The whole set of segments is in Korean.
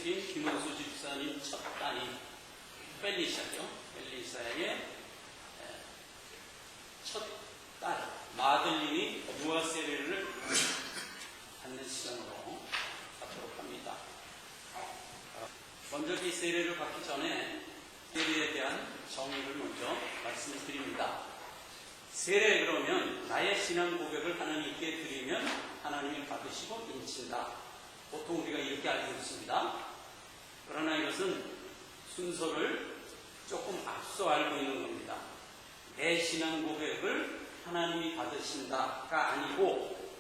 드린 김원수 집사님 첫 따님 펠리샤죠. 펠리샤의 첫 딸 마들린이 유아 세례를 받는 시간으로 갖도록 합니다. 먼저 이 세례를 받기 전에 세례에 대한 정의를 먼저 말씀드립니다. 세례 그러면 나의 신앙 고백을 하나님께 드리면 하나님이 받으시고 인친다. 보통 우리가 이렇게 알고 있습니다. 그러나 이것은 순서를 조금 앞서 알고 있는 겁니다. 내 신앙 고백을 하나님이 받으신다가 아니고,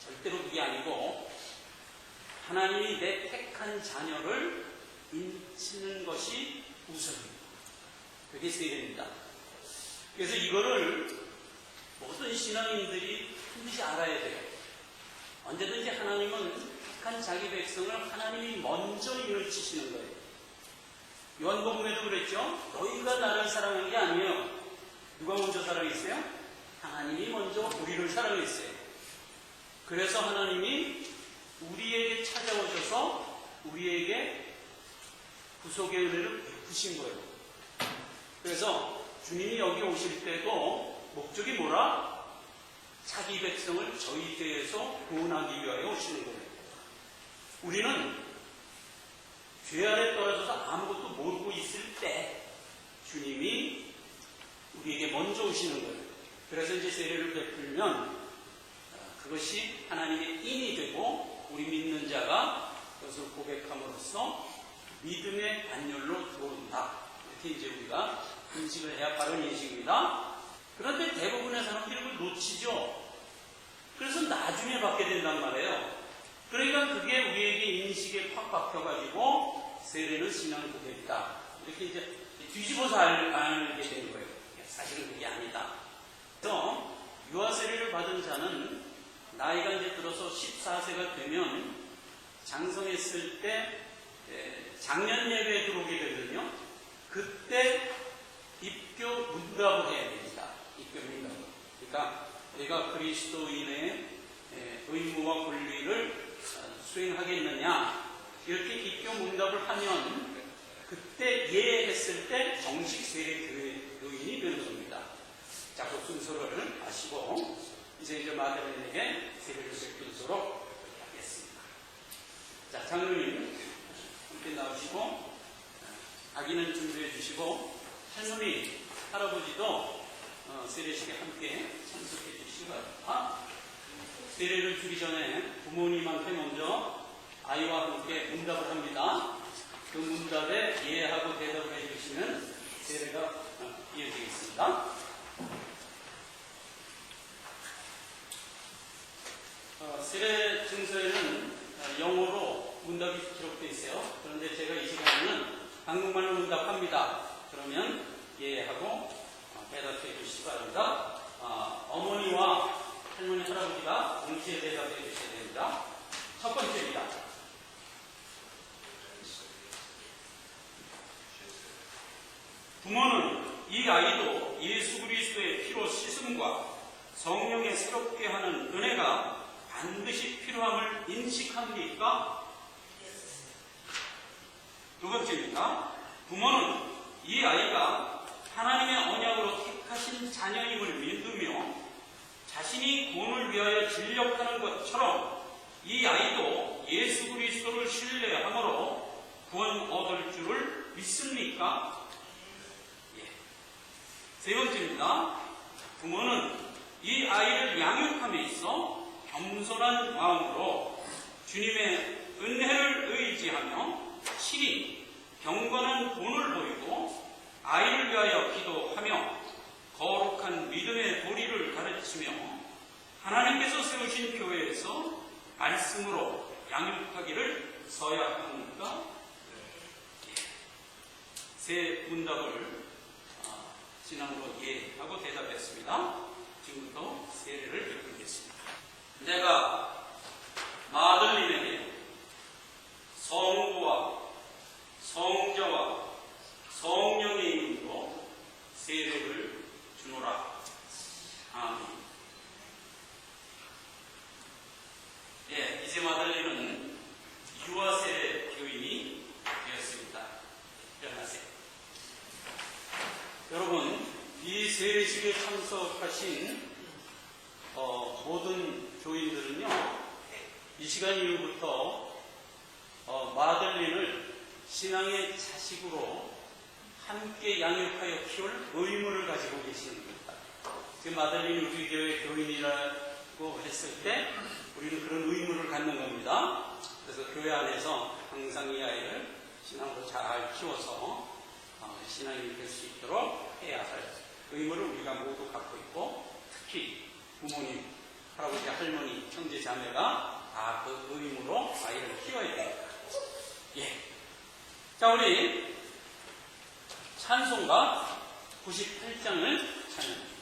절대로 그게 아니고, 하나님이 내 택한 자녀를 인치는 것이 우선입니다. 그게 세례입니다. 그래서 이거를 모든 신앙인들이 반드시 알아야 돼요. 언제든지 하나님은 택한 자기 백성을 하나님이 먼저 인을 치시는 거예요. 요한복음에도 그랬죠. 너희가 나를 사랑한 게 아니에요. 누가 먼저 사랑했어요? 하나님이 먼저 우리를 사랑했어요. 그래서 하나님이 우리에게 찾아오셔서 우리에게 구속의 은혜를 베푸신 거예요. 그래서 주님이 여기 오실 때도 목적이 뭐라? 자기 백성을 저희 죄에서 구원하기 위하여 오시는 거예요. 우리는 죄 아래 떨어져서 아무것도 모르고 있을 때 주님이 우리에게 먼저 오시는 거예요. 그래서 이제 세례를 베풀면 그것이 하나님의 인이 되고 우리 믿는 자가 그것을 고백함으로써 믿음의 반열로 들어온다. 이렇게 이제 우리가 인식을 해야 바른 인식입니다. 그런데 대부분의 사람들이 그걸 놓치죠. 그래서 나중에 받게 된단 말이에요. 그러니까 그게 우리에게 인식에 팍 박혀가지고 세례는 신앙 고백이다. 이렇게 이제 뒤집어서 알게 되는 거예요. 사실은 그게 아니다. 그래서 유아 세례를 받은 자는 나이가 이제 들어서 14세가 되면 장성했을 때 장년 예배에 들어오게 되거든요. 그때 입교 문답을 해야 됩니다. 입교 문답을. 그러니까 내가 그리스도인의 의무와 권리를 수행하겠느냐 이렇게 입교 문답을 하면 그때 예했을 때 정식 세례 교인이 되는 겁니다. 자, 그 순서를 아시고 이제 마들린에게 세례를 베풀도록 하겠습니다. 자, 장로님 함께 나오시고 아기는 준비해 주시고 할머니, 할아버지도 세례식에 함께 참석해 주시기 바랍니다. 세례를 주기 전에 부모님한테 먼저 아이와 함께 문답을 합니다. 그 문답에 예하고 대답을 해주시면 세례가 이어지겠습니다. 세례 증서에는 영어로 문답이 기록되어 있어요. 그런데 제가 이 시간에는 한국말로 문답합니다. 그러면 예하고 대답해 주시기 바랍니다. 어머니와 할머니, 할아버지가 동시에 대답해 주셔야 됩니다. 첫 번째입니다. 부모는 이 아이도 예수 그리스도의 피로 씻음과 성령의 새롭게 하는 은혜가 반드시 필요함을 인식합니까? 두 번째입니다. 부모는 이 아이가 하나님의 언약으로 택하신 자녀임을 믿으며 자신이 구원을 위하여 진력하는 것처럼 이 아이도 예수 그리스도를 신뢰함으로 구원 얻을 줄을 믿습니까? 세 번째입니다. 부모는 이 아이를 양육함에 있어 겸손한 마음으로 주님의 은혜를 의지하며 친히 경건한 본을 보이고 아이를 위하여 기도하며 거룩한 믿음의 도리를 가르치며 하나님께서 세우신 교회에서 말씀으로 양육하기를 서약합니까? 세 문답을 신앙으로 예하고 대답했습니다. 지금부터 세례를 베풀겠습니다. 내가 마들린에게 성부와 성자와 성령의 이름으로 세례를 주노라. 아멘. 이제 마들린은 유아 세례 오신 모든 교인들은요, 이 시간 이후부터 마들린을 신앙의 자식으로 함께 양육하여 키울 의무를 가지고 계시는 겁니다. 지금 마들린이 우리 교회 교인이라고 했을 때 우리는 그런 의무를 갖는 겁니다. 그래서 교회 안에서 항상 이 아이를 신앙으로 잘 키워서 신앙인이 될 수 있도록 해야 할 의무를 우리가 모두 갖고 있고, 특히 부모님, 할아버지, 할머니, 형제, 자매가 다 그 의무로 아이를 키워야 됩니다. 예. 자, 우리 찬송가 98장을 찬양합니다.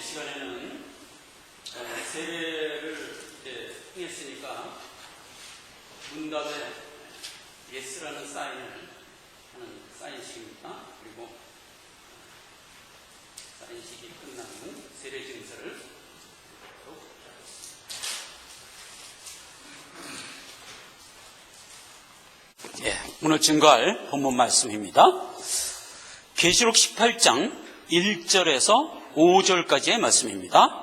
시간에는 세례를 이제 통했으니까 문답에 예스라는 사인을 하는 사인식입니다. 그리고 사인식이 끝나면 세례 증서를 하도록 하겠습니다. 오늘 증거할 본문 말씀입니다. 계시록 18장 1절에서 5절까지의 말씀입니다.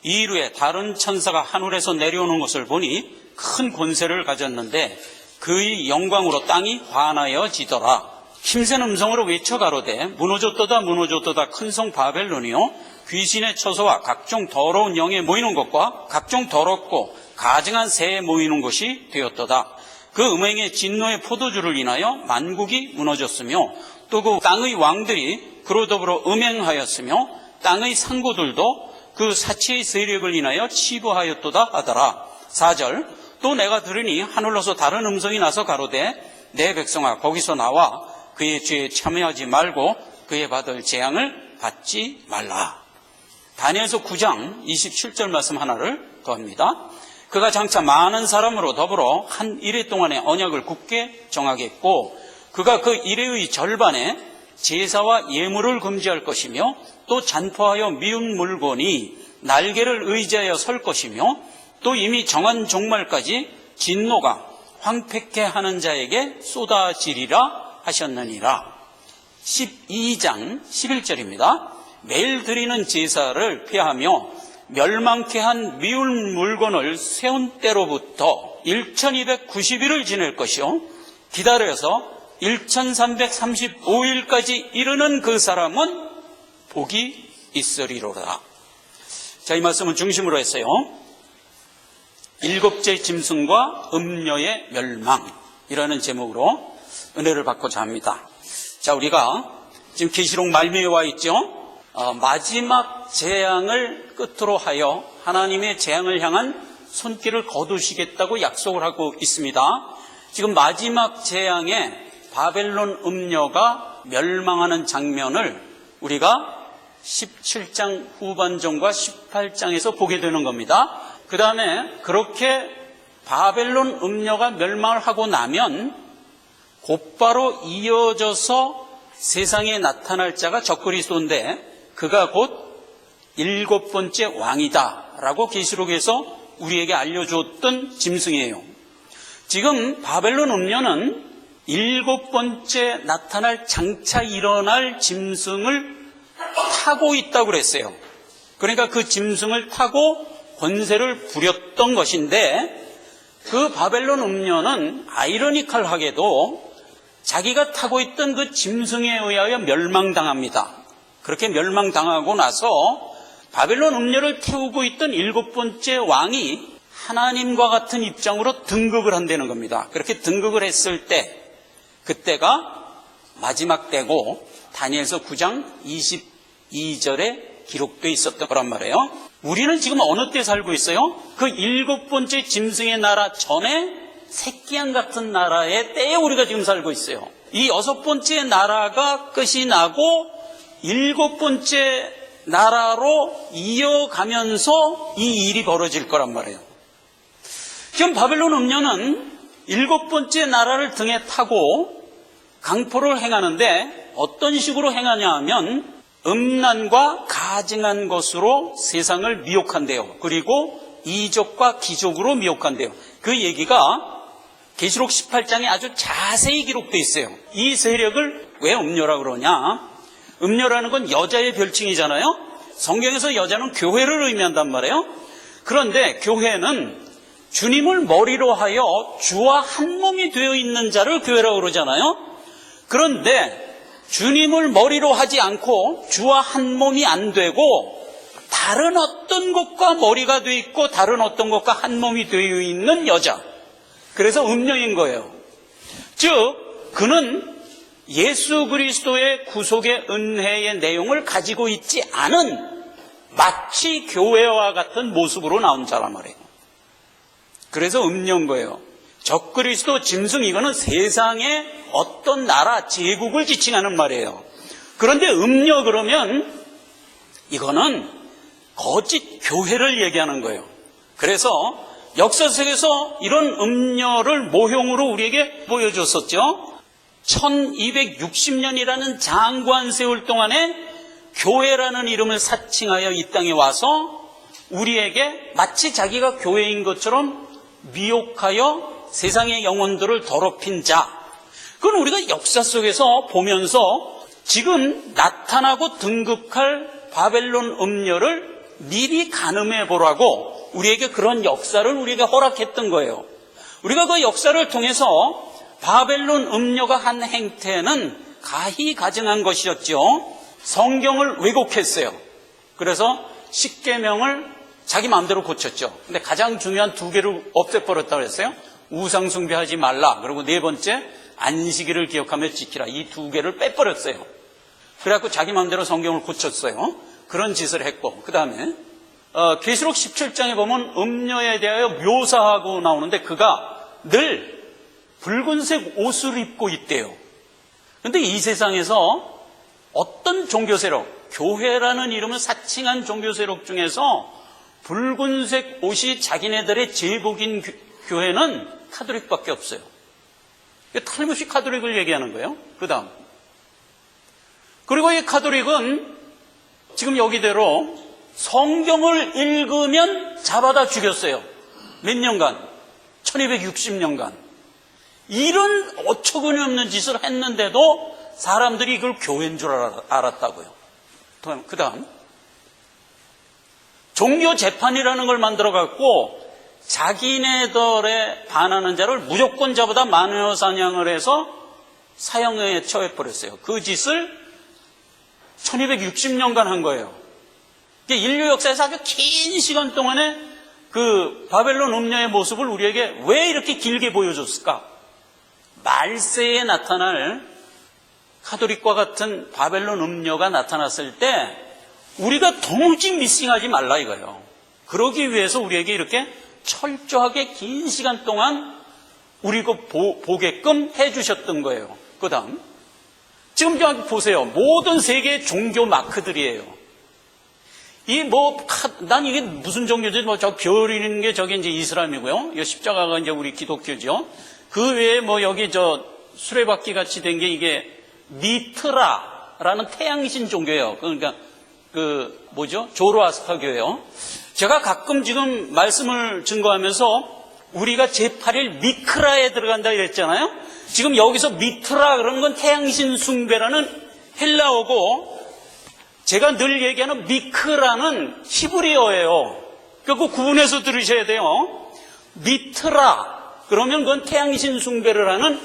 이후에 다른 천사가 하늘에서 내려오는 것을 보니 큰 권세를 가졌는데 그의 영광으로 땅이 환하여지더라. 힘센 음성으로 외쳐 가로되 무너졌도다 무너졌도다 큰 성 바벨론이요 귀신의 처소와 각종 더러운 영에 모이는 것과 각종 더럽고 가증한 새에 모이는 것이 되었도다. 그 음행의 진노의 포도주를 인하여 만국이 무너졌으며 또 그 땅의 왕들이 그로 더불어 음행하였으며 땅의 상고들도 그 사치의 세력을 인하여 치부하였도다 하더라. 4절 또 내가 들으니 하늘로서 다른 음성이 나서 가로되 내 백성아 거기서 나와 그의 죄에 참여하지 말고 그의 받을 재앙을 받지 말라. 다니엘서 9장 27절 말씀 하나를 더합니다. 그가 장차 많은 사람으로 더불어 한 이레 동안의 언약을 굳게 정하겠고 그가 그 이레의 절반에 제사와 예물을 금지할 것이며 또 잔포하여 미운 물건이 날개를 의지하여 설 것이며 또 이미 정한 종말까지 진노가 황폐케 하는 자에게 쏟아지리라 하셨느니라. 12장 11절입니다. 매일 드리는 제사를 피하며 멸망케 한 미운 물건을 세운 때로부터 1290일을 지낼 것이요 기다려서 1335일까지 이르는 그 사람은 복이 있으리로다. 자, 이 말씀은 중심으로 했어요. 일곱째 짐승과 음녀의 멸망이라는 제목으로 은혜를 받고자 합니다. 자, 우리가 지금 계시록 말미에 와 있죠. 마지막 재앙을 끝으로 하여 하나님의 재앙을 향한 손길을 거두시겠다고 약속을 하고 있습니다. 지금 마지막 재앙에 바벨론 음녀가 멸망하는 장면을 우리가 17장 후반전과 18장에서 보게 되는 겁니다. 그 다음에 그렇게 바벨론 음녀가 멸망을 하고 나면 곧바로 이어져서 세상에 나타날 자가 적그리스도인데 그가 곧 7번째 왕이다 라고 계시록에서 우리에게 알려줬던 짐승이에요. 지금 바벨론 음녀는 7번째 나타날 장차 일어날 짐승을 타고 있다고 그랬어요. 그러니까 그 짐승을 타고 권세를 부렸던 것인데 그 바벨론 음녀는 아이러니컬하게도 자기가 타고 있던 그 짐승에 의하여 멸망당합니다. 그렇게 멸망당하고 나서 바벨론 음녀를 태우고 있던 7번째 왕이 하나님과 같은 입장으로 등극을 한다는 겁니다. 그렇게 등극을 했을 때 그때가 마지막 때고 다니엘서 9장 22절에 기록되어 있었던 거란 말이에요. 우리는 지금 어느 때 살고 있어요? 그 7번째 짐승의 나라 전에 새끼양 같은 나라의 때에 우리가 지금 살고 있어요. 이 6번째 나라가 끝이 나고 7번째 나라로 이어가면서 이 일이 벌어질 거란 말이에요. 지금 바벨론 음녀는 7번째 나라를 등에 타고 강포를 행하는데 어떤 식으로 행하냐 하면 음란과 가증한 것으로 세상을 미혹한대요. 그리고 이족과 기족으로 미혹한대요. 그 얘기가 계시록 18장에 아주 자세히 기록되어 있어요. 이 세력을 왜 음녀라고 그러냐? 음녀라는 건 여자의 별칭이잖아요. 성경에서 여자는 교회를 의미한단 말이에요. 그런데 교회는 주님을 머리로 하여 주와 한 몸이 되어 있는 자를 교회라고 그러잖아요. 그런데 주님을 머리로 하지 않고 주와 한 몸이 안 되고 다른 어떤 것과 머리가 되어 있고 다른 어떤 것과 한 몸이 되어 있는 여자, 그래서 음녀인 거예요. 즉 그는 예수 그리스도의 구속의 은혜의 내용을 가지고 있지 않은 마치 교회와 같은 모습으로 나온 자란 말이에요. 그래서 음녀인 거예요. 적그리스도 짐승, 이거는 세상의 어떤 나라, 제국을 지칭하는 말이에요. 그런데 음녀 그러면 이거는 거짓 교회를 얘기하는 거예요. 그래서 역사 속에서 이런 음녀를 모형으로 우리에게 보여줬었죠. 1260년이라는 장관 세월 동안에 교회라는 이름을 사칭하여 이 땅에 와서 우리에게 마치 자기가 교회인 것처럼 미혹하여 세상의 영혼들을 더럽힌 자, 그건 우리가 역사 속에서 보면서 지금 나타나고 등극할 바벨론 음녀를 미리 가늠해 보라고 우리에게 그런 역사를 우리에게 허락했던 거예요. 우리가 그 역사를 통해서 바벨론 음녀가 한 행태는 가히 가증한 것이었죠. 성경을 왜곡했어요. 그래서 십계명을 자기 마음대로 고쳤죠. 근데 가장 중요한 두 개를 없애버렸다고 했어요. 우상 숭배하지 말라. 그리고 네 번째, 안식일을 기억하며 지키라. 이 두 개를 빼버렸어요. 그래갖고 자기 마음대로 성경을 고쳤어요. 그런 짓을 했고, 그 다음에 계시록 17장에 보면 음녀에 대하여 묘사하고 나오는데 그가 늘 붉은색 옷을 입고 있대요. 그런데 이 세상에서 어떤 종교 세력, 교회라는 이름을 사칭한 종교 세력 중에서 붉은색 옷이 자기네들의 제복인 교회는 카톨릭밖에 없어요. 틀림없이 카톨릭을 얘기하는 거예요. 그 다음, 그리고 이 카톨릭은 지금 여기대로 성경을 읽으면 잡아다 죽였어요. 몇 년간? 1260년간. 이런 어처구니 없는 짓을 했는데도 사람들이 이걸 교회인 줄 알았다고요. 그 다음, 종교 재판이라는 걸 만들어 갖고 자기네들에 반하는 자를 무조건 잡아다 마녀 사냥을 해서 사형에 처해버렸어요. 그 짓을 1260년간 한 거예요. 인류 역사에서 아주 긴 시간 동안에 그 바벨론 음녀의 모습을 우리에게 왜 이렇게 길게 보여줬을까? 말세에 나타날 카톨릭과 같은 바벨론 음녀가 나타났을 때 우리가 도무지 미싱하지 말라 이거예요. 그러기 위해서 우리에게 이렇게 철저하게 긴 시간 동안 우리가 보게끔 해주셨던 거예요. 그 다음, 지금 보세요. 모든 세계의 종교 마크들이에요. 난 이게 무슨 종교지? 저 별 있는 게 저게 이제 이슬람이고요. 이 십자가가 이제 우리 기독교죠. 그 외에 여기 수레바퀴 같이 된 게 이게 미트라라는 태양신 종교예요. 그러니까 조로아스터교예요. 제가 가끔 지금 말씀을 증거하면서 우리가 제8일 미크라에 들어간다 이랬잖아요. 지금 여기서 미트라 그러는 건 태양신 숭배라는 헬라어고, 제가 늘 얘기하는 미크라는 히브리어예요. 그거 구분해서 들으셔야 돼요. 미트라 그러면 그건 태양신 숭배를 하는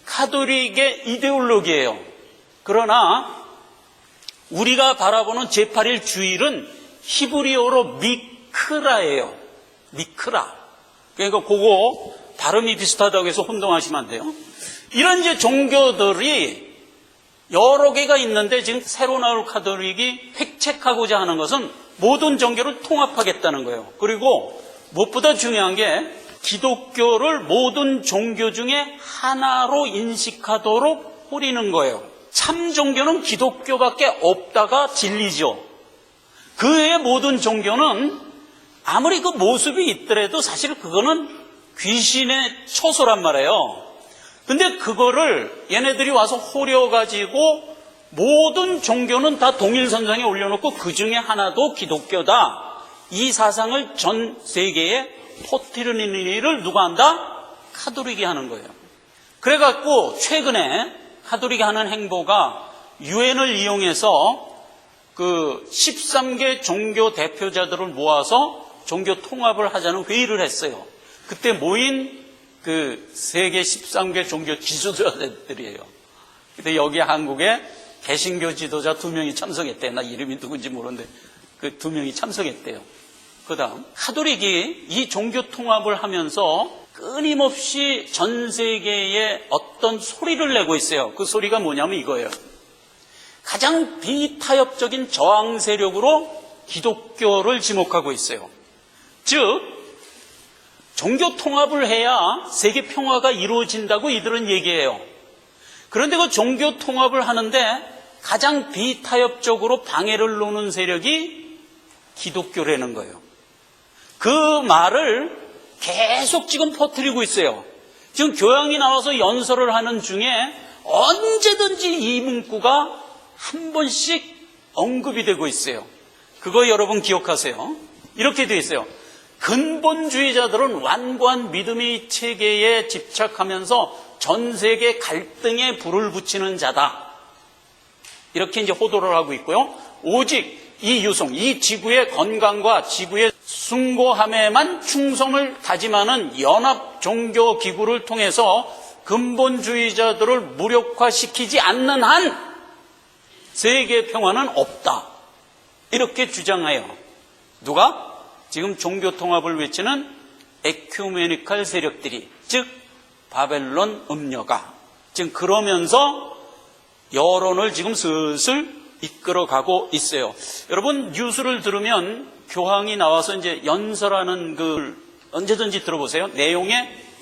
카톨릭의 이데올로기예요. 그러나 우리가 바라보는 제8일 주일은 히브리어로 미크라예요. 미크라. 그러니까 그거 발음이 비슷하다고 해서 혼동하시면 안 돼요. 이런 이제 종교들이 여러 개가 있는데 지금 새로 나올 카톨릭이 획책하고자 하는 것은 모든 종교를 통합하겠다는 거예요. 그리고 무엇보다 중요한 게 기독교를 모든 종교 중에 하나로 인식하도록 뿌리는 거예요. 참 종교는 기독교밖에 없다가 진리죠. 그 외의 모든 종교는 아무리 그 모습이 있더라도 사실 그거는 귀신의 처소란 말이에요. 근데 그거를 얘네들이 와서 호려가지고 모든 종교는 다 동일선상에 올려놓고 그 중에 하나도 기독교다. 이 사상을 전 세계에 퍼뜨리는 일을 누가 한다? 카톨릭이 하는 거예요. 그래갖고 최근에 카톨릭이 하는 행보가 유엔을 이용해서 그 13개 종교 대표자들을 모아서 종교 통합을 하자는 회의를 했어요. 그때 모인 그 세계 13개 종교 지도자들이에요. 근데 여기 한국에 개신교 지도자 2명이 참석했대요. 나 이름이 누군지 모르는데 그 2명이 참석했대요. 그 다음, 카톨릭이 이 종교 통합을 하면서 끊임없이 전 세계에 어떤 소리를 내고 있어요. 그 소리가 뭐냐면 이거예요. 가장 비타협적인 저항 세력으로 기독교를 지목하고 있어요. 즉, 종교 통합을 해야 세계 평화가 이루어진다고 이들은 얘기해요. 그런데 그 종교 통합을 하는데 가장 비타협적으로 방해를 놓는 세력이 기독교라는 거예요. 그 말을 계속 지금 퍼뜨리고 있어요. 지금 교양이 나와서 연설을 하는 중에 언제든지 이 문구가 한 번씩 언급이 되고 있어요. 그거 여러분 기억하세요. 이렇게 되어 있어요. 근본주의자들은 완고한 믿음의 체계에 집착하면서 전 세계 갈등에 불을 붙이는 자다. 이렇게 이제 호도를 하고 있고요. 오직 이 유성, 이 지구의 건강과 지구의 숭고함에만 충성을 다짐하는 연합 종교 기구를 통해서 근본주의자들을 무력화시키지 않는 한 세계 평화는 없다. 이렇게 주장해요. 누가? 지금 종교 통합을 외치는 에큐메니칼 세력들이, 즉 바벨론 음녀가 지금 그러면서 여론을 지금 슬슬 이끌어가고 있어요. 여러분 뉴스를 들으면 교황이 나와서 이제 연설하는 그 언제든지 들어보세요.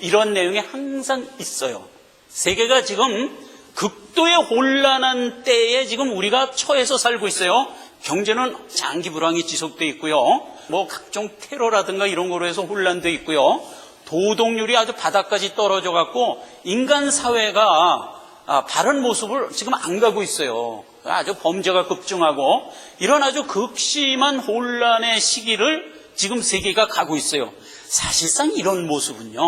이런 내용이 항상 있어요. 세계가 지금 극도의 혼란한 때에 지금 우리가 처해서 살고 있어요. 경제는 장기 불황이 지속되어 있고요. 뭐 각종 테러라든가 이런 거로 해서 혼란되어 있고요. 도덕률이 아주 바닥까지 떨어져 갖고 인간 사회가 바른 모습을 지금 안 가고 있어요. 아주 범죄가 급증하고 이런 아주 극심한 혼란의 시기를 지금 세계가 가고 있어요. 사실상 이런 모습은요,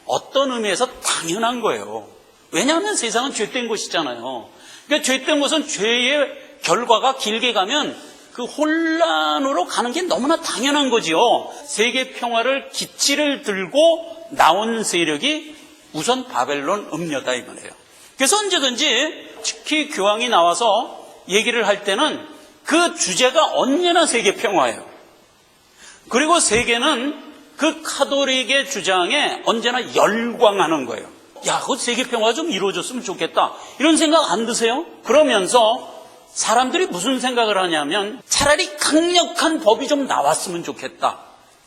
어떤 의미에서 당연한 거예요. 왜냐하면 세상은 죄된 것이잖아요. 그러니까 죄된 것은 죄의 결과가 길게 가면 그 혼란으로 가는 게 너무나 당연한 거지요. 세계 평화를 기치를 들고 나온 세력이 우선 바벨론 음녀다 이 말이에요. 그래서 언제든지 특히 교황이 나와서 얘기를 할 때는 그 주제가 언제나 세계 평화예요. 그리고 세계는 그 카톨릭의 주장에 언제나 열광하는 거예요. 야, 그 세계 평화가 좀 이루어졌으면 좋겠다. 이런 생각 안 드세요? 그러면서 사람들이 무슨 생각을 하냐면 차라리 강력한 법이 좀 나왔으면 좋겠다.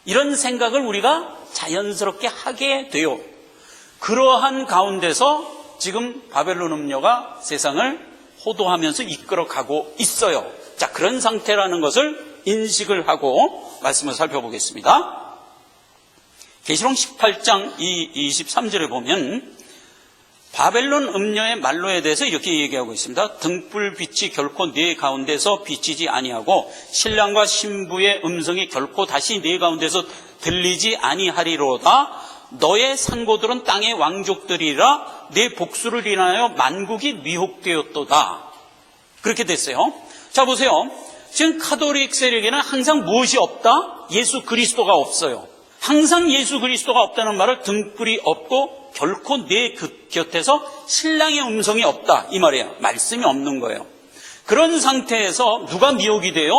이런 생각을 우리가 자연스럽게 하게 돼요. 그러한 가운데서 지금 바벨론 음녀가 세상을 호도하면서 이끌어가고 있어요. 자, 그런 상태라는 것을 인식을 하고 말씀을 살펴보겠습니다. 계시록 18장 23절에 보면 바벨론 음녀의 말로에 대해서 이렇게 얘기하고 있습니다. 등불빛이 결코 네 가운데서 비치지 아니하고 신랑과 신부의 음성이 결코 다시 네 가운데서 들리지 아니하리로다. 너의 상고들은 땅의 왕족들이라 내 복수를 인하여 만국이 미혹되었도다. 그렇게 됐어요. 자, 보세요. 지금 카톨릭 세력에는 항상 무엇이 없다? 예수 그리스도가 없어요. 항상 예수 그리스도가 없다는 말을 등불이 없고 결코 내 곁에서 신랑의 음성이 없다 이 말이에요. 말씀이 없는 거예요. 그런 상태에서 누가 미혹이 돼요?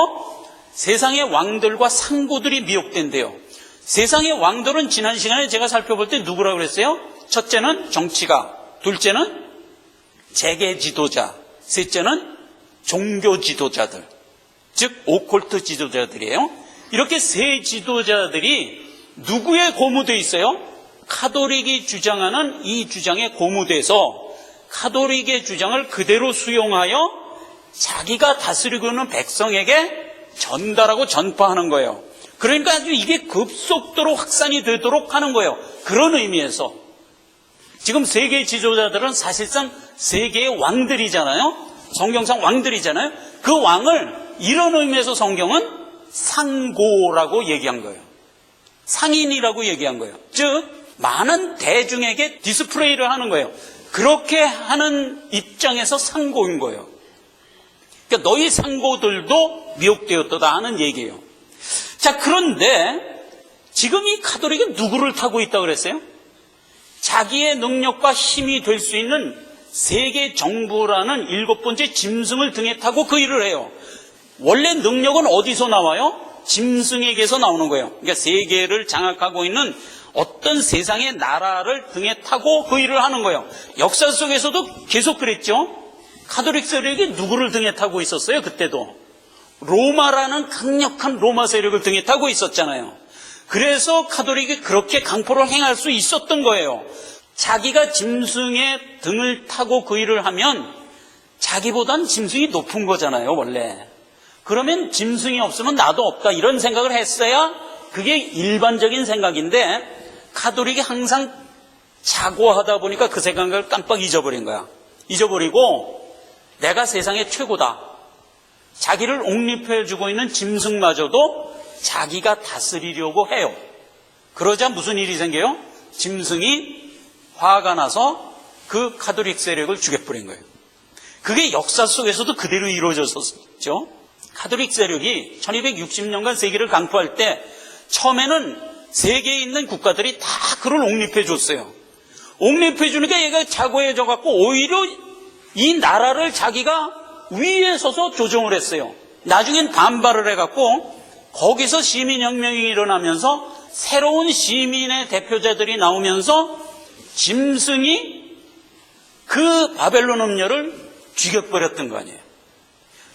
세상의 왕들과 상고들이 미혹된대요. 세상의 왕들은 지난 시간에 제가 살펴볼 때 누구라고 그랬어요? 첫째는 정치가, 둘째는 재계 지도자, 셋째는 종교 지도자들, 즉 오컬트 지도자들이에요. 이렇게 세 지도자들이 누구의 고무돼 있어요? 카톨릭이 주장하는 이 주장에 고무돼서 카톨릭의 주장을 그대로 수용하여 자기가 다스리고 있는 백성에게 전달하고 전파하는 거예요. 그러니까 아주 이게 급속도로 확산이 되도록 하는 거예요. 그런 의미에서 지금 세계 지도자들은 사실상 세계의 왕들이잖아요. 성경상 왕들이잖아요. 그 왕을 이런 의미에서 성경은 상고라고 얘기한 거예요. 상인이라고 얘기한 거예요. 즉 많은 대중에게 디스플레이를 하는 거예요. 그렇게 하는 입장에서 상고인 거예요. 그러니까 너희 상고들도 미혹되었다 하는 얘기예요. 자, 그런데 지금 이 카톨릭은 누구를 타고 있다고 그랬어요? 자기의 능력과 힘이 될 수 있는 세계 정부라는 7번째 짐승을 등에 타고 그 일을 해요. 원래 능력은 어디서 나와요? 짐승에게서 나오는 거예요. 그러니까 세계를 장악하고 있는 어떤 세상의 나라를 등에 타고 그 일을 하는 거예요. 역사 속에서도 계속 그랬죠. 카톨릭 세력이 누구를 등에 타고 있었어요? 그때도 로마라는 강력한 로마 세력을 등에 타고 있었잖아요. 그래서 카톨릭이 그렇게 강포를 행할 수 있었던 거예요. 자기가 짐승의 등을 타고 그 일을 하면 자기보단 짐승이 높은 거잖아요, 원래. 그러면 짐승이 없으면 나도 없다 이런 생각을 했어야 그게 일반적인 생각인데 가톨릭이 항상 자고하다 보니까 그 생각을 깜빡 잊어버린 거야. 잊어버리고 내가 세상의 최고다. 자기를 옹립해주고 있는 짐승마저도 자기가 다스리려고 해요. 그러자 무슨 일이 생겨요? 짐승이 화가 나서 그 가톨릭 세력을 죽여버린 거예요. 그게 역사 속에서도 그대로 이루어졌었죠. 가톨릭 세력이 1260년간 세계를 강포할 때 처음에는 세계에 있는 국가들이 다 그를 옹립해줬어요. 옹립해주니까 얘가 자고해져 갖고 오히려 이 나라를 자기가 위에 서서 조정을 했어요. 나중엔 반발을 해갖고 거기서 시민혁명이 일어나면서 새로운 시민의 대표자들이 나오면서 짐승이 그 바벨론 음녀를 죽여버렸던 거 아니에요.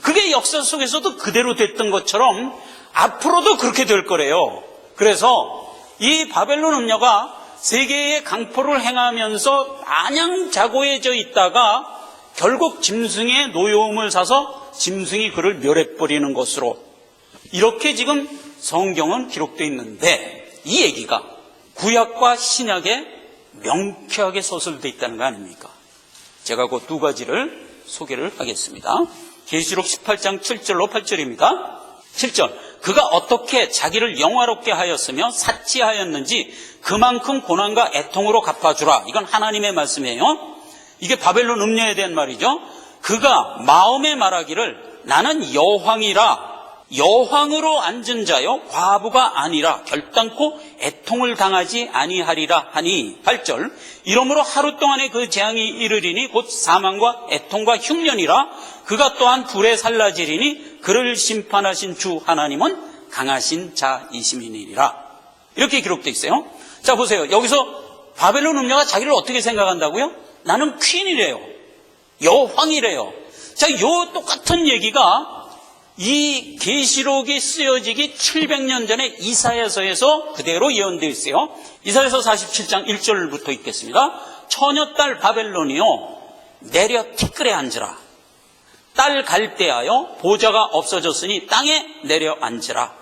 그게 역사 속에서도 그대로 됐던 것처럼 앞으로도 그렇게 될 거래요. 그래서 이 바벨론 음녀가 세계의 강포를 행하면서 마냥 자고해져 있다가 결국 짐승의 노여움을 사서 짐승이 그를 멸해버리는 것으로 이렇게 지금 성경은 기록되어 있는데 이 얘기가 구약과 신약에 명쾌하게 서술되어 있다는 거 아닙니까? 제가 그 두 가지를 소개를 하겠습니다. 계시록 18장 7절로 8절입니다. 7절, 그가 어떻게 자기를 영화롭게 하였으며 사치하였는지 그만큼 고난과 애통으로 갚아주라. 이건 하나님의 말씀이에요. 이게 바벨론 음녀에 대한 말이죠. 그가 마음에 말하기를 나는 여황이라 여황으로 앉은 자여 과부가 아니라 결단코 애통을 당하지 아니하리라 하니 8절 이러므로 하루 동안에 그 재앙이 이르리니 곧 사망과 애통과 흉년이라 그가 또한 불에 살라지리니 그를 심판하신 주 하나님은 강하신 자이심이니라. 이렇게 기록되어 있어요. 자 보세요. 여기서 바벨론 음녀가 자기를 어떻게 생각한다고요? 나는 퀸이래요. 여황이래요. 자, 요 똑같은 얘기가 이 계시록이 쓰여지기 700년 전에 이사야서에서 그대로 예언되어 있어요. 이사야서 47장 1절부터 읽겠습니다. 처녀딸 바벨론이요 내려 티끌에 앉으라. 딸 갈대하여 보좌가 없어졌으니 땅에 내려 앉으라.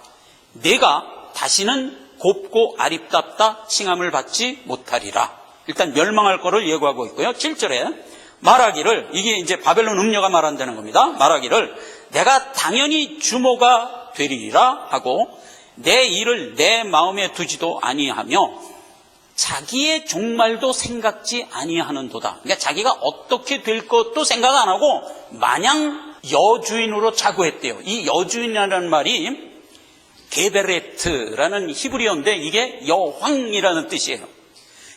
내가 다시는 곱고 아립답다 칭함을 받지 못하리라. 일단 멸망할 거를 예고하고 있고요. 7절에 말하기를, 이게 이제 바벨론 음녀가 말한다는 겁니다. 말하기를 내가 당연히 주모가 되리라 하고 내 일을 내 마음에 두지도 아니하며 자기의 종말도 생각지 아니하는도다. 그러니까 자기가 어떻게 될 것도 생각 안 하고 마냥 여주인으로 자고했대요. 이 여주인이라는 말이 게베레트라는 히브리어인데 이게 여황이라는 뜻이에요.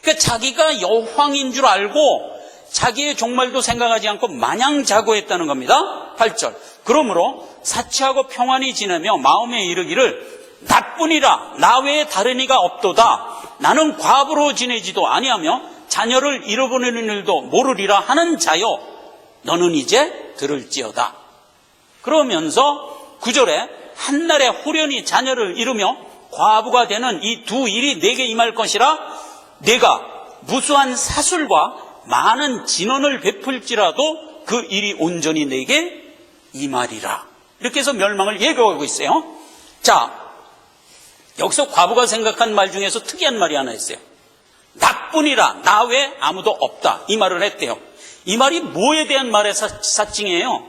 그러니까 자기가 여황인 줄 알고 자기의 종말도 생각하지 않고 마냥 자고했다는 겁니다. 8절 그러므로 사치하고 평안히 지내며 마음에 이르기를 나뿐이라 나 외에 다른 이가 없도다. 나는 과부로 지내지도 아니하며 자녀를 잃어버리는 일도 모르리라 하는 자여 너는 이제 들을지어다. 그러면서 9절에 한날에 호련히 자녀를 잃으며 과부가 되는 이 두 일이 내게 임할 것이라 내가 무수한 사술과 많은 진언을 베풀지라도 그 일이 온전히 내게 임하리라. 이렇게 해서 멸망을 예고하고 있어요. 자, 여기서 과부가 생각한 말 중에서 특이한 말이 하나 있어요. 나뿐이라 나 외에 아무도 없다. 이 말을 했대요. 이 말이 뭐에 대한 말의 사칭이에요?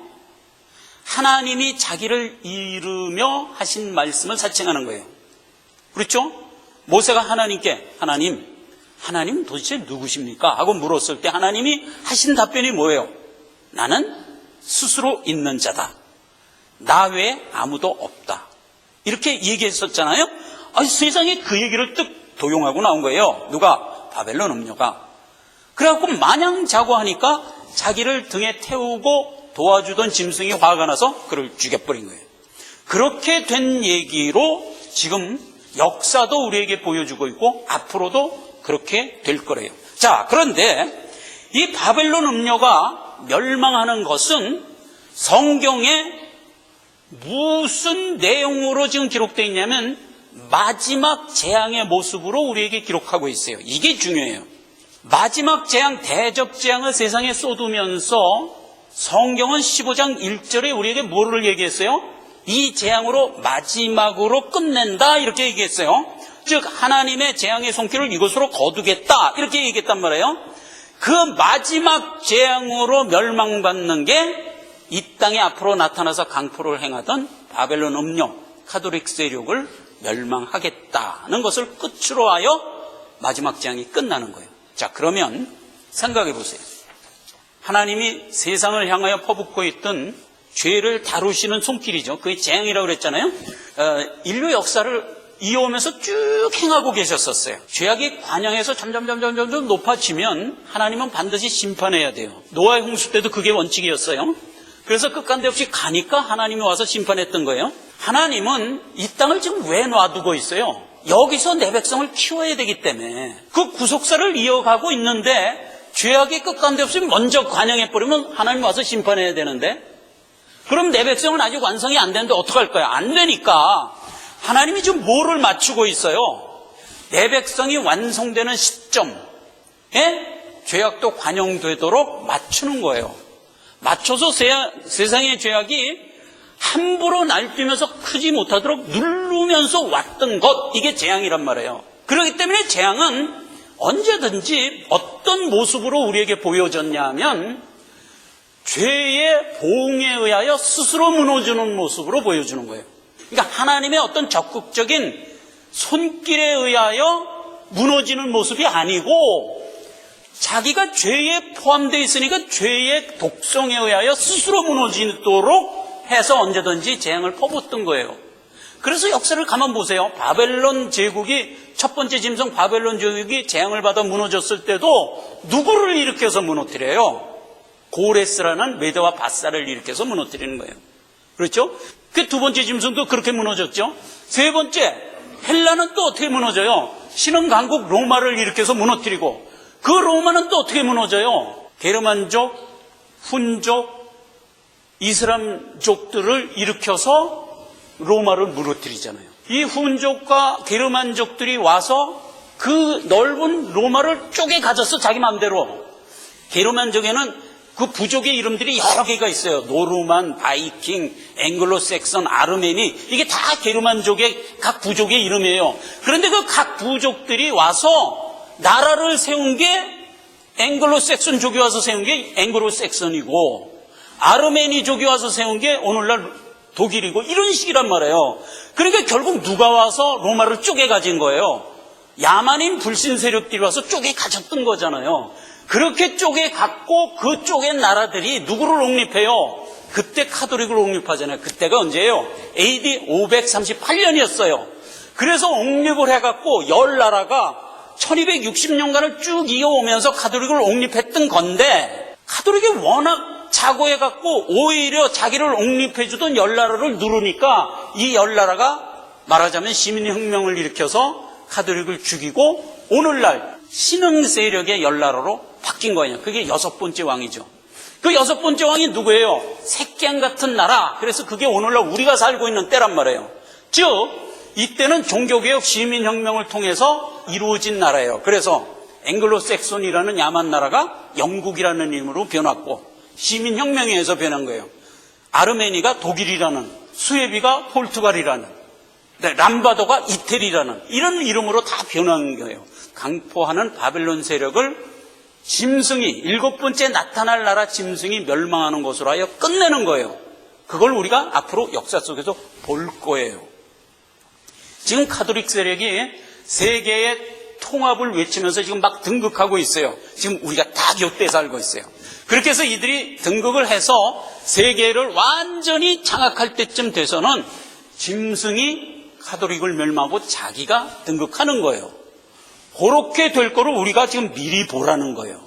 하나님이 자기를 이루며 하신 말씀을 사칭하는 거예요. 그렇죠? 모세가 하나님께 하나님 도대체 누구십니까? 하고 물었을 때 하나님이 하신 답변이 뭐예요? 나는 스스로 있는 자다. 나 외에 아무도 없다. 이렇게 얘기했었잖아요. 세상에 그 얘기를 뜩 도용하고 나온 거예요. 누가? 바벨론 음녀가. 그래갖고 마냥 자고 하니까 자기를 등에 태우고 도와주던 짐승이 화가 나서 그를 죽여버린 거예요. 그렇게 된 얘기로 지금 역사도 우리에게 보여주고 있고 앞으로도 그렇게 될 거래요. 자, 그런데 이 바벨론 음녀가 멸망하는 것은 성경에 무슨 내용으로 지금 기록되어 있냐면 마지막 재앙의 모습으로 우리에게 기록하고 있어요. 이게 중요해요. 마지막 재앙, 대접 재앙을 세상에 쏟으면서 성경은 15장 1절에 우리에게 뭐를 얘기했어요? 이 재앙으로 마지막으로 끝낸다 이렇게 얘기했어요. 즉 하나님의 재앙의 손길을 이것으로 거두겠다 이렇게 얘기했단 말이에요. 그 마지막 재앙으로 멸망받는 게 이 땅에 앞으로 나타나서 강포를 행하던 바벨론 음녀 카톨릭 세력을 멸망하겠다는 것을 끝으로 하여 마지막 재앙이 끝나는 거예요. 자, 그러면 생각해 보세요. 하나님이 세상을 향하여 퍼붓고 있던 죄를 다루시는 손길이죠. 그게 재앙이라고 그랬잖아요. 인류 역사를 이어오면서 쭉 행하고 계셨었어요. 죄악이 관영에서 점점 높아지면 하나님은 반드시 심판해야 돼요. 노아의 홍수 때도 그게 원칙이었어요. 그래서 끝간데 없이 가니까 하나님이 와서 심판했던 거예요. 하나님은 이 땅을 지금 왜 놔두고 있어요? 여기서 내 백성을 키워야 되기 때문에 그 구속사를 이어가고 있는데 죄악이 끝간데 없이 먼저 관영해버리면 하나님 와서 심판해야 되는데 그럼 내 백성은 아직 완성이 안 되는데 어떡할 거야? 안 되니까 하나님이 지금 뭐를 맞추고 있어요? 내 백성이 완성되는 시점에 죄악도 관영되도록 맞추는 거예요. 맞춰서 세상의 죄악이 함부로 날뛰면서 크지 못하도록 누르면서 왔던 것, 이게 재앙이란 말이에요. 그렇기 때문에 재앙은 언제든지 어떤 모습으로 우리에게 보여졌냐 하면 죄의 보응에 의하여 스스로 무너지는 모습으로 보여주는 거예요. 그러니까 하나님의 어떤 적극적인 손길에 의하여 무너지는 모습이 아니고 자기가 죄에 포함되어 있으니까 죄의 독성에 의하여 스스로 무너지도록 해서 언제든지 재앙을 퍼붓던 거예요. 그래서 역사를 가만 보세요. 바벨론 제국이 첫 번째 짐승 바벨론 제국이 재앙을 받아 무너졌을 때도 누구를 일으켜서 무너뜨려요? 고레스라는 메대와 바사를 일으켜서 무너뜨리는 거예요. 그렇죠? 그 두 번째 짐승도 그렇게 무너졌죠. 세 번째 헬라는 또 어떻게 무너져요? 신흥 강국 로마를 일으켜서 무너뜨리고 그 로마는 또 어떻게 무너져요? 게르만족, 훈족, 이슬람족들을 일으켜서 로마를 무너뜨리잖아요. 이 훈족과 게르만족들이 와서 그 넓은 로마를 쪼개 가졌어, 자기 마음대로. 게르만족에는 그 부족의 이름들이 여러 개가 있어요. 노르만, 바이킹, 앵글로색선, 아르메니, 이게 다 게르만족의 각 부족의 이름이에요. 그런데 그 각 부족들이 와서 나라를 세운 게 앵글로색선족이 와서 세운 게 앵글로색선이고 아르메니족이 와서 세운 게 오늘날 독일이고 이런 식이란 말이에요. 그러니까 결국 누가 와서 로마를 쪼개 가진 거예요? 야만인 불신 세력들이 와서 쪼개 가졌던 거잖아요. 그렇게 쪼개 갖고 그 쪼갠 나라들이 누구를 옹립해요? 그때 카톨릭을 옹립하잖아요. 그때가 언제예요? AD 538년이었어요. 그래서 옹립을 해갖고 열 나라가 1260년간을 쭉 이어오면서 카톨릭을 옹립했던 건데 카톨릭이 워낙 자고해갖고 오히려 자기를 옹립해주던 열 나라를 누르니까 이 열 나라가 말하자면 시민혁명을 일으켜서 카톨릭을 죽이고 오늘날 신흥 세력의 열 나라로 바뀐 거예요. 그게 여섯 번째 왕이죠. 그 여섯 번째 왕이 누구예요? 색갱 같은 나라. 그래서 그게 오늘날 우리가 살고 있는 때란 말이에요. 즉 이때는 종교개혁 시민혁명을 통해서 이루어진 나라예요. 그래서 앵글로색손이라는 야만 나라가 영국이라는 이름으로 변했고 시민혁명에 의해서 변한 거예요. 아르메니가 독일이라는, 수에비가 포르투갈이라는, 람바도가 이태리라는 이런 이름으로 다 변한 거예요. 강포하는 바벨론 세력을 짐승이 일곱 번째 나타날 나라 짐승이 멸망하는 것으로 하여 끝내는 거예요. 그걸 우리가 앞으로 역사 속에서 볼 거예요. 지금 카톨릭 세력이 세계의 통합을 외치면서 지금 막 등극하고 있어요. 지금 우리가 다 곁에 살고 있어요. 그렇게 해서 이들이 등극을 해서 세계를 완전히 장악할 때쯤 돼서는 짐승이 카톨릭을 멸망하고 자기가 등극하는 거예요. 그렇게 될 거를 우리가 지금 미리 보라는 거예요.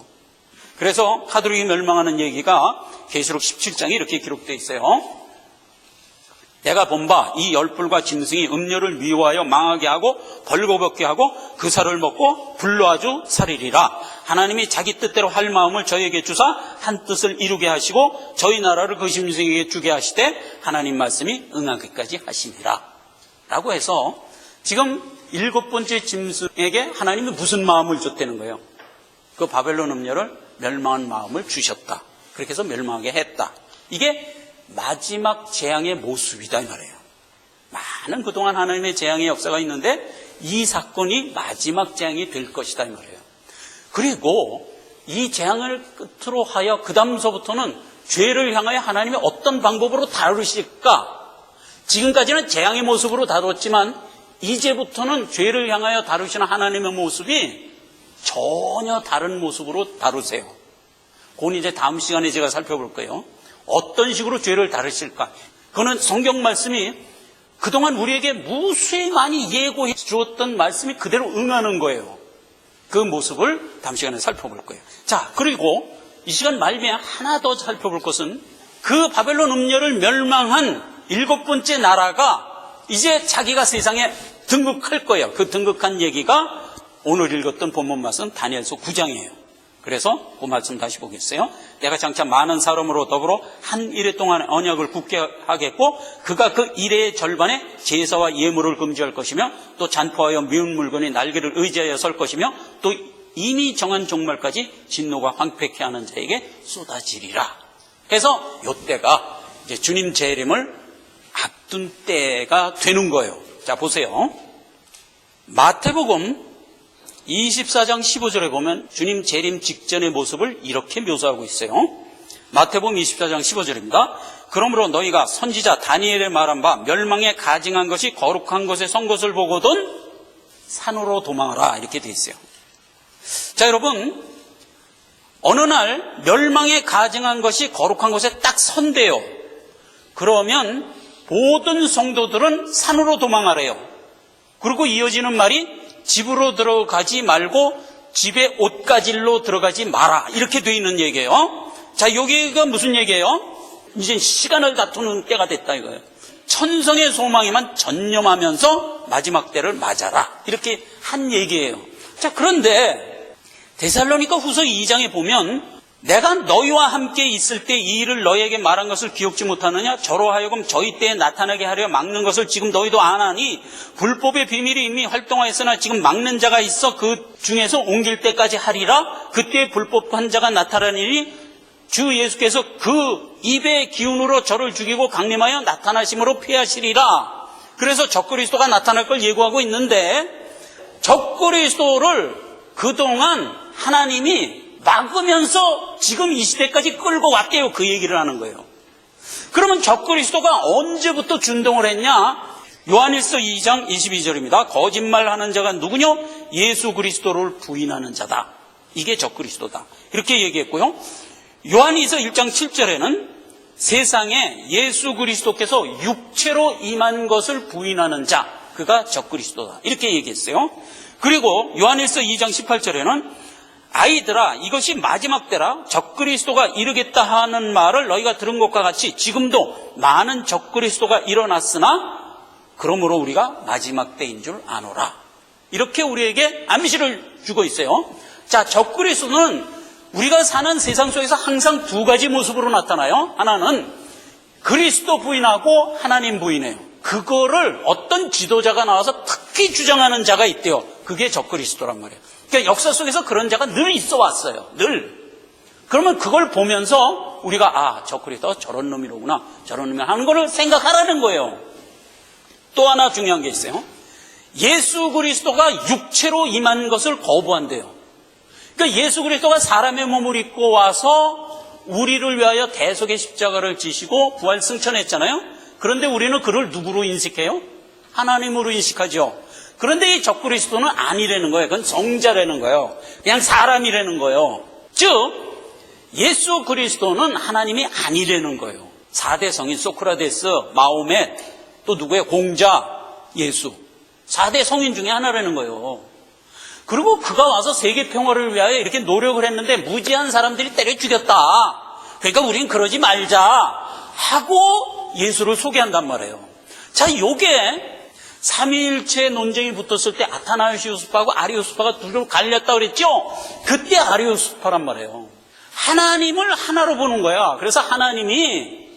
그래서 카톨릭이 멸망하는 얘기가 계시록 17장에 이렇게 기록되어 있어요. 내가 본 바 이 열불과 짐승이 음료를 미워하여 망하게 하고 벌거벗게 하고 그 살을 먹고 불로 아주 살이리라. 하나님이 자기 뜻대로 할 마음을 저에게 주사 한 뜻을 이루게 하시고 저희 나라를 그 짐승에게 주게 하시되 하나님 말씀이 응하기까지 하시니라. 라고 해서 지금 일곱 번째 짐승에게 하나님이 무슨 마음을 줬다는 거예요? 그 바벨론 음녀를 멸망한 마음을 주셨다. 그렇게 해서 멸망하게 했다. 이게 마지막 재앙의 모습이다 이 말이에요. 많은 그동안 하나님의 재앙의 역사가 있는데 이 사건이 마지막 재앙이 될 것이다 이 말이에요. 그리고 이 재앙을 끝으로 하여 그 다음서부터는 죄를 향하여 하나님이 어떤 방법으로 다루실까? 지금까지는 재앙의 모습으로 다뤘지만 이제부터는 죄를 향하여 다루시는 하나님의 모습이 전혀 다른 모습으로 다루세요. 그건 이제 다음 시간에 제가 살펴볼 거예요. 어떤 식으로 죄를 다루실까? 그거는 성경 말씀이 그동안 우리에게 무수히 많이 예고해 주었던 말씀이 그대로 응하는 거예요. 그 모습을 다음 시간에 살펴볼 거예요. 자, 그리고 이 시간 말미에 하나 더 살펴볼 것은 그 바벨론 음녀를 멸망한 7번째 나라가 이제 자기가 세상에 등극할 거예요. 그 등극한 얘기가 오늘 읽었던 본문 말씀 다니엘서 9장이에요. 그래서 그 말씀 다시 보겠어요. 내가 장차 많은 사람으로 더불어 한 일해 동안 언약을 굳게 하겠고 그가 그 일의 절반에 제사와 예물을 금지할 것이며 또 잔포하여 미운 물건의 날개를 의지하여 설 것이며 또 이미 정한 종말까지 진노가 황폐케 하는 자에게 쏟아지리라. 그래서 이때가 이제 주님 재림을 앞둔 때가 되는 거예요. 자, 보세요. 마태복음 24장 15절에 보면 주님 재림 직전의 모습을 이렇게 묘사하고 있어요. 마태복음 24장 15절입니다. 그러므로 너희가 선지자 다니엘의 말한 바 멸망에 가증한 것이 거룩한 것에 선 것을 보거든 산으로 도망하라 이렇게 돼 있어요. 자, 여러분, 어느 날 멸망에 가증한 것이 거룩한 것에 딱 선대요. 그러면 모든 성도들은 산으로 도망하래요. 그리고 이어지는 말이 집으로 들어가지 말고 집에 옷가질로 들어가지 마라 이렇게 돼 있는 얘기예요. 자, 여기가 무슨 얘기예요? 이제 시간을 다투는 때가 됐다 이거예요. 천성의 소망에만 전념하면서 마지막 때를 맞아라 이렇게 한 얘기예요. 자, 그런데 데살로니가 후서 2장에 보면 내가 너희와 함께 있을 때 이 일을 너희에게 말한 것을 기억지 못하느냐? 저로 하여금 저희 때에 나타나게 하려 막는 것을 지금 너희도 안 하니 불법의 비밀이 이미 활동하였으나 지금 막는 자가 있어 그 중에서 옮길 때까지 하리라. 그때 불법한 자가 나타나니 주 예수께서 그 입의 기운으로 저를 죽이고 강림하여 나타나심으로 피하시리라. 그래서 적그리스도가 나타날 걸 예고하고 있는데 적그리스도를 그동안 하나님이 막으면서 지금 이 시대까지 끌고 왔대요. 그 얘기를 하는 거예요. 그러면 적그리스도가 언제부터 준동을 했냐? 요한일서 2장 22절입니다. 거짓말하는 자가 누구냐? 예수 그리스도를 부인하는 자다. 이게 적그리스도다. 이렇게 얘기했고요. 요한일서 1장 7절에는 세상에 예수 그리스도께서 육체로 임한 것을 부인하는 자, 그가 적그리스도다. 이렇게 얘기했어요. 그리고 요한일서 2장 18절에는 아이들아 이것이 마지막 때라 적그리스도가 이르겠다 하는 말을 너희가 들은 것과 같이 지금도 많은 적그리스도가 일어났으나 그러므로 우리가 마지막 때인 줄 아노라. 이렇게 우리에게 암시를 주고 있어요. 자, 적그리스도는 우리가 사는 세상 속에서 항상 두 가지 모습으로 나타나요. 하나는 그리스도 부인하고 하나님 부인해요. 그거를 어떤 지도자가 나와서 특히 주장하는 자가 있대요. 그게 적그리스도란 말이에요. 그러니까 역사 속에서 그런 자가 늘 있어 왔어요. 늘. 그러면 그걸 보면서 우리가 적그리스도 저런 놈이로구나. 저런 놈이 하는 거를 생각하라는 거예요. 또 하나 중요한 게 있어요. 예수 그리스도가 육체로 임한 것을 거부한대요. 그러니까 예수 그리스도가 사람의 몸을 입고 와서 우리를 위하여 대속의 십자가를 지시고 부활 승천했잖아요. 그런데 우리는 그를 누구로 인식해요? 하나님으로 인식하죠. 그런데 이 적그리스도는 아니라는 거예요. 그건 성자라는 거예요. 그냥 사람이라는 거예요. 즉 예수 그리스도는 하나님이 아니라는 거예요. 4대 성인 소크라테스, 마호멧, 또 누구예요? 공자, 예수. 4대 성인 중에 하나라는 거예요. 그리고 그가 와서 세계 평화를 위하여 이렇게 노력을 했는데 무지한 사람들이 때려 죽였다. 그러니까 우린 그러지 말자 하고 예수를 소개한단 말이에요. 자, 요게 삼위일체 논쟁이 붙었을 때 아타나시우스파하고 아리우스파가 둘로 갈렸다 그랬죠? 그때 아리우스파란 말이에요. 하나님을 하나로 보는 거야. 그래서 하나님이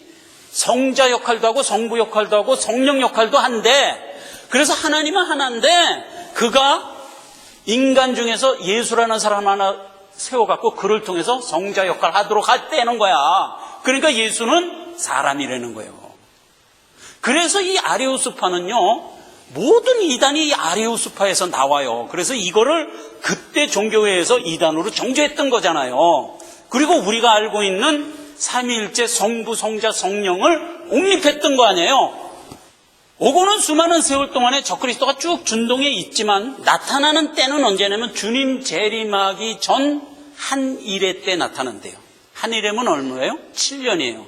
성자 역할도 하고 성부 역할도 하고 성령 역할도 한데, 그래서 하나님은 하나인데 그가 인간 중에서 예수라는 사람 하나 세워갖고 그를 통해서 성자 역할을 하도록 했다는 거야. 그러니까 예수는 사람이라는 거예요. 그래서 이 아레오스파는요, 모든 이단이 이 아레오스파에서 나와요. 그래서 이거를 그때 종교회에서 이단으로 정죄했던 거잖아요. 그리고 우리가 알고 있는 삼위일체 성부, 성자, 성령을 옹립했던 거 아니에요. 오고는 수많은 세월 동안에 적그리스도가 쭉 준동에 있지만 나타나는 때는 언제냐면 주님 재림하기 전 한일회 때 나타난대요. 한일회면 얼마예요? 7년이에요.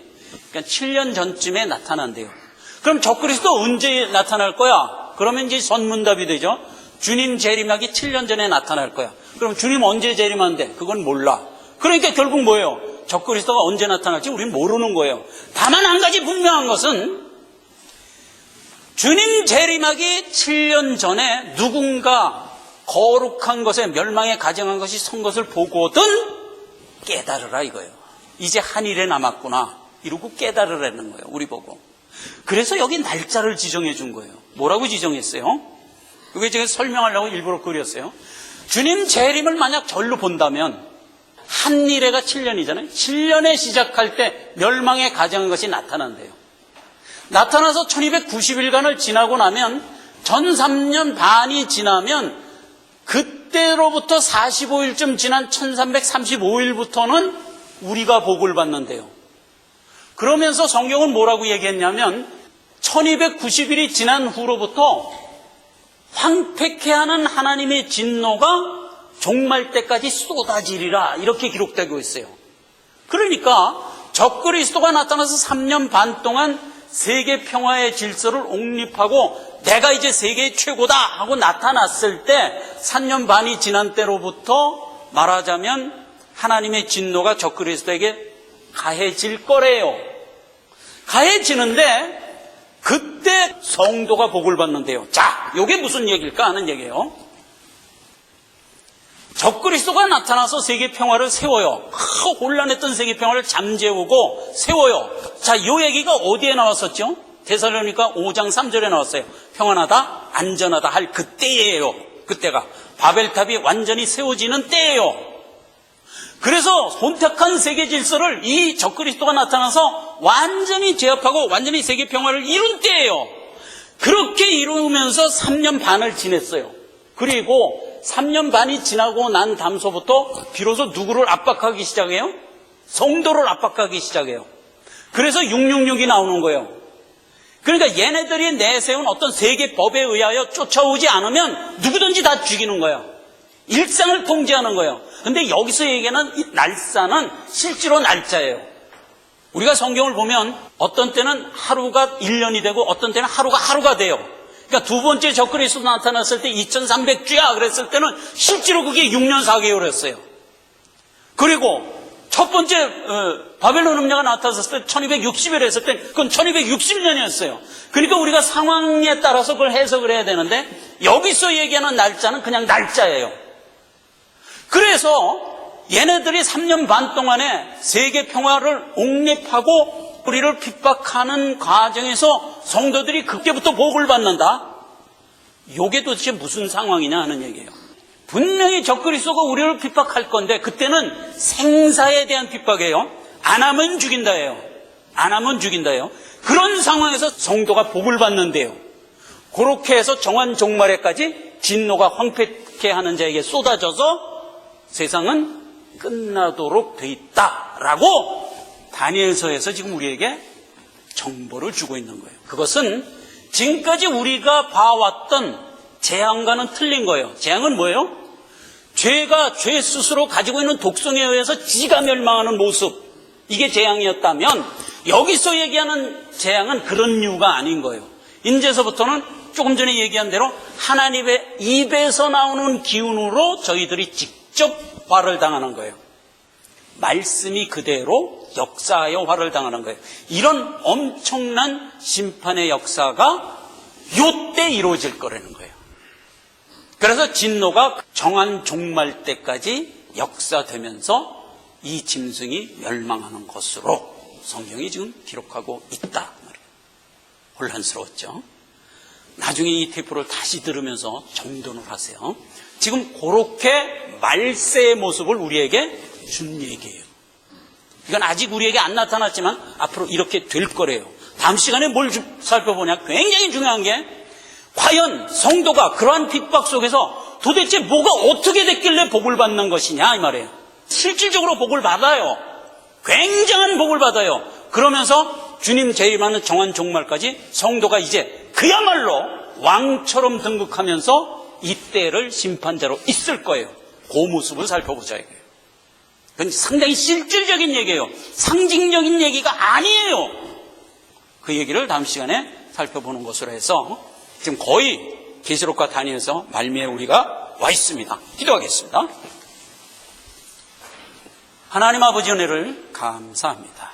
그러니까 7년 전쯤에 나타난대요. 그럼 적그리스도 언제 나타날 거야? 그러면 이제 선문답이 되죠. 주님 재림하기 7년 전에 나타날 거야. 그럼 주님 언제 재림한대? 그건 몰라. 그러니까 결국 뭐예요? 적그리스도가 언제 나타날지 우리는 모르는 거예요. 다만 한 가지 분명한 것은 주님 재림하기 7년 전에 누군가 거룩한 것에 멸망에 가정한 것이 선 것을 보고든 깨달으라 이거예요. 이제 한일에 남았구나 이러고 깨달으라는 거예요. 우리 보고. 그래서 여기 날짜를 지정해 준 거예요. 뭐라고 지정했어요? 이게 제가 설명하려고 일부러 그렸어요. 주님 재림을 만약 절로 본다면 한일회가 7년이잖아요. 7년에 시작할 때 멸망에 가정한 것이 나타난대요. 나타나서 1290일간을 지나고 나면 전 3년 반이 지나면 그때로부터 45일쯤 지난 1335일부터는 우리가 복을 받는데요. 그러면서 성경은 뭐라고 얘기했냐면 1290일이 지난 후로부터 황폐케 하는 하나님의 진노가 종말 때까지 쏟아지리라 이렇게 기록되고 있어요. 그러니까 적그리스도가 나타나서 3년 반 동안 세계 평화의 질서를 옹립하고 내가 이제 세계의 최고다 하고 나타났을 때 3년 반이 지난 때로부터 말하자면 하나님의 진노가 적그리스도에게 가해질 거래요. 가해지는데 그때 성도가 복을 받는데요. 자, 이게 무슨 얘기일까 하는 얘기예요. 적그리스도가 나타나서 세계 평화를 세워요. 혼란했던 세계 평화를 잠재우고 세워요. 자, 이 얘기가 어디에 나왔었죠? 데살로니가 5장 3절에 나왔어요. 평안하다, 안전하다 할 그때예요. 그때가 바벨탑이 완전히 세워지는 때예요. 그래서 혼탁한 세계 질서를 이 적그리스도가 나타나서 완전히 제압하고 완전히 세계 평화를 이룬 때예요. 그렇게 이루면서 3년 반을 지냈어요. 그리고 3년 반이 지나고 난 다음서부터 비로소 누구를 압박하기 시작해요? 성도를 압박하기 시작해요. 그래서 666이 나오는 거예요. 그러니까 얘네들이 내세운 어떤 세계법에 의하여 쫓아오지 않으면 누구든지 다 죽이는 거예요. 일상을 통제하는 거예요. 근데 여기서 얘기하는 이 날짜는 실제로 날짜예요. 우리가 성경을 보면 어떤 때는 하루가 1년이 되고 어떤 때는 하루가 돼요. 그러니까 두 번째 적그리스도 나타났을 때 2300주야 그랬을 때는 실제로 그게 6년 4개월이었어요. 그리고 첫 번째 바벨론 음녀가 나타났을 때 1260일 했을 때 그건 1260년이었어요. 그러니까 우리가 상황에 따라서 그걸 해석을 해야 되는데 여기서 얘기하는 날짜는 그냥 날짜예요. 그래서 얘네들이 3년 반 동안에 세계 평화를 옹립하고 우리를 핍박하는 과정에서 성도들이 그때부터 복을 받는다. 이게 도대체 무슨 상황이냐 하는 얘기예요. 분명히 적그리스도가 우리를 핍박할 건데 그때는 생사에 대한 핍박이에요. 안 하면 죽인다예요. 안 하면 죽인다예요. 그런 상황에서 성도가 복을 받는데요. 그렇게 해서 정한 종말에까지 진노가 황폐케 하는 자에게 쏟아져서 세상은 끝나도록 돼 있다라고 다니엘서에서 지금 우리에게 정보를 주고 있는 거예요. 그것은 지금까지 우리가 봐왔던 재앙과는 틀린 거예요. 재앙은 뭐예요? 죄가 죄 스스로 가지고 있는 독성에 의해서 지가 멸망하는 모습, 이게 재앙이었다면 여기서 얘기하는 재앙은 그런 이유가 아닌 거예요. 이제서부터는 조금 전에 얘기한 대로 하나님의 입에서 나오는 기운으로 저희들이 직접 화를 당하는 거예요. 말씀이 그대로 역사하여 화를 당하는 거예요. 이런 엄청난 심판의 역사가 요때 이루어질 거라는 거예요. 그래서 진노가 정한 종말 때까지 역사되면서 이 짐승이 멸망하는 것으로 성경이 지금 기록하고 있다. 혼란스러웠죠. 나중에 이 테이프를 다시 들으면서 정돈을 하세요. 지금 그렇게 말세의 모습을 우리에게 준 얘기예요. 이건 아직 우리에게 안 나타났지만 앞으로 이렇게 될 거래요. 다음 시간에 뭘 살펴보냐? 굉장히 중요한 게 과연 성도가 그러한 핍박 속에서 도대체 뭐가 어떻게 됐길래 복을 받는 것이냐 이 말이에요. 실질적으로 복을 받아요. 굉장한 복을 받아요. 그러면서 주님 재림하는 정한 종말까지 성도가 이제 그야말로 왕처럼 등극하면서 이때를 심판자로 있을 거예요. 그 모습을 살펴보자 이거예요. 그건 상당히 실질적인 얘기예요. 상징적인 얘기가 아니에요. 그 얘기를 다음 시간에 살펴보는 것으로 해서 지금 거의 계시록과 다니엘서 말미에 우리가 와 있습니다. 기도하겠습니다. 하나님 아버지 은혜를 감사합니다.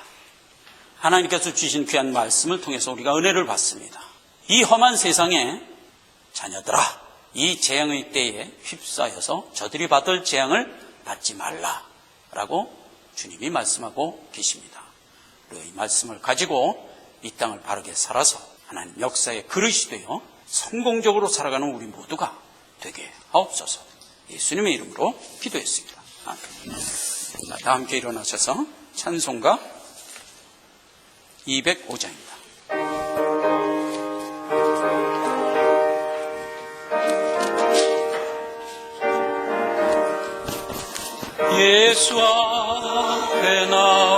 하나님께서 주신 귀한 말씀을 통해서 우리가 은혜를 받습니다. 이 험한 세상에 자녀들아, 이 재앙의 때에 휩싸여서 저들이 받을 재앙을 받지 말라라고 주님이 말씀하고 계십니다. 그리고 이 말씀을 가지고 이 땅을 바르게 살아서 하나님 역사의 그릇이 되어 성공적으로 살아가는 우리 모두가 되게 하옵소서. 예수님의 이름으로 기도했습니다. 아멘. 다 함께 일어나셔서 찬송가 205장입니다. 예수 앞에 나